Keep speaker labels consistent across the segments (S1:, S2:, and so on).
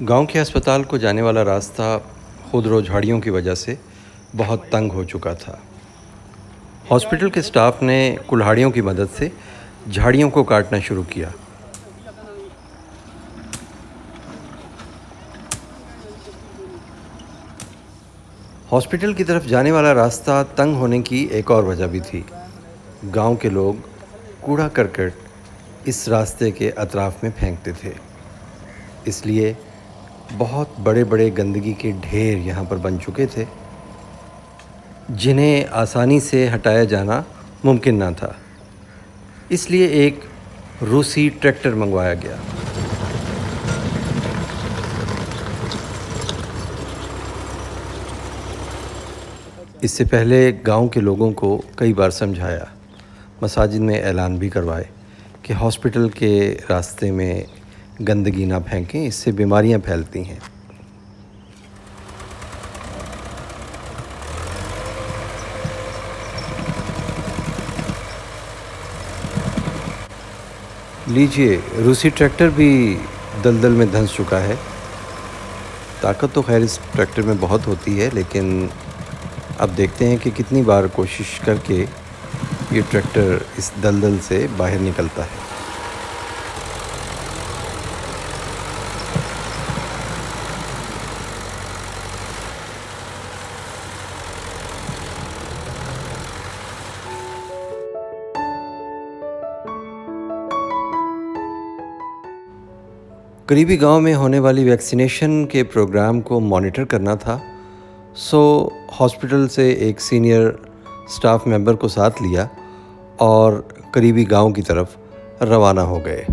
S1: गांव के अस्पताल को जाने वाला रास्ता खुदरो झाड़ियों की वजह से बहुत तंग हो चुका था। हॉस्पिटल के स्टाफ ने कुल्हाड़ियों की मदद से झाड़ियों को काटना शुरू किया। हॉस्पिटल की तरफ जाने वाला रास्ता तंग होने की एक और वजह भी थी। गांव के लोग कूड़ा करकट इस रास्ते के अतराफ में फेंकते थे, इसलिए बहुत बड़े बड़े गंदगी के ढेर यहाँ पर बन चुके थे, जिन्हें आसानी से हटाया जाना मुमकिन ना था। इसलिए एक रूसी ट्रैक्टर मंगवाया गया। इससे पहले गांव के लोगों को कई बार समझाया, मसाजिद में ऐलान भी करवाए कि हॉस्पिटल के रास्ते में गंदगी ना फेंकें, इससे बीमारियां फैलती हैं। लीजिए, रूसी ट्रैक्टर भी दलदल में धंस चुका है। ताकत तो खैर इस ट्रैक्टर में बहुत होती है, लेकिन अब देखते हैं कि कितनी बार कोशिश करके ये ट्रैक्टर इस दलदल से बाहर निकलता है। करीबी गांव में होने वाली वैक्सीनेशन के प्रोग्राम को मॉनिटर करना था, सो हॉस्पिटल से एक सीनियर स्टाफ मेंबर को साथ लिया और करीबी गांव की तरफ रवाना हो गए।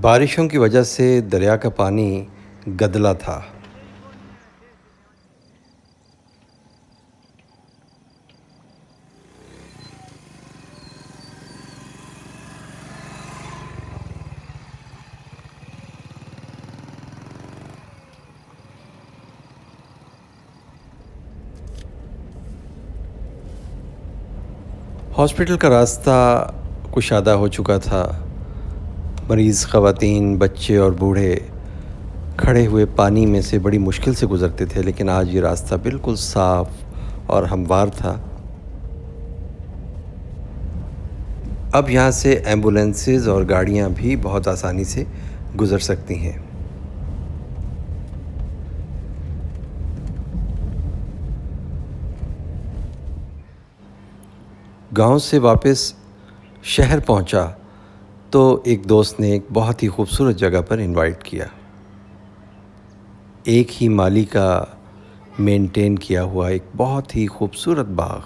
S1: बारिशों की वजह से दरिया का पानी गदला था। हॉस्पिटल का रास्ता कुशादा हो चुका था। मरीज़ ख़वातीन, बच्चे और बूढ़े खड़े हुए पानी में से बड़ी मुश्किल से गुज़रते थे, लेकिन आज ये रास्ता बिल्कुल साफ़ और हमवार था। अब यहाँ से एम्बुलेंसेस और गाड़ियाँ भी बहुत आसानी से गुज़र सकती हैं। गांव से वापस शहर पहुंचा तो एक दोस्त ने एक बहुत ही खूबसूरत जगह पर इनवाइट किया। एक ही माली का मेंटेन किया हुआ एक बहुत ही खूबसूरत बाग,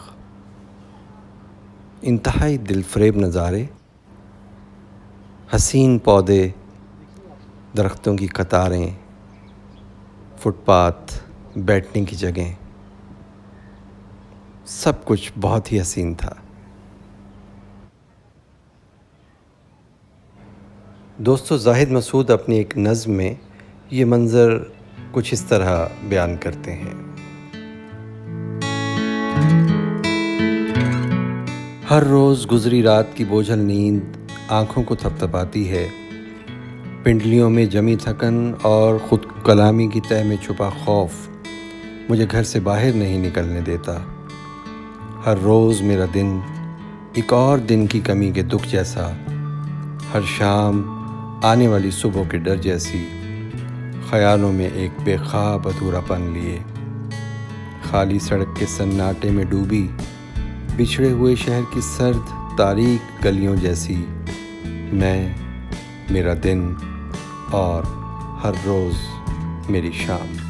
S1: इंतहाई दिलफरेब नज़ारे, हसीन पौधे, दरख्तों की कतारें, फुटपाथ, बैठने की जगह, सब कुछ बहुत ही हसीन था। दोस्तों, जाहिद मसूद अपनी एक नज़्म में ये मंज़र कुछ इस तरह बयान करते हैं। हर रोज़ गुज़री रात की बोझल नींद आँखों को थपथपाती है। पिंडलियों में जमी थकन और ख़ुद कलामी की तह में छुपा खौफ मुझे घर से बाहर नहीं निकलने देता। हर रोज़ मेरा दिन एक और दिन की कमी के दुख जैसा, हर शाम आने वाली सुबह के डर जैसी, ख़यालों में एक बेख़ाब अधूरापन लिए। खाली सड़क के सन्नाटे में डूबी बिछड़े हुए शहर की सर्द तारीक गलियों जैसी मैं, मेरा दिन और हर रोज़ मेरी शाम।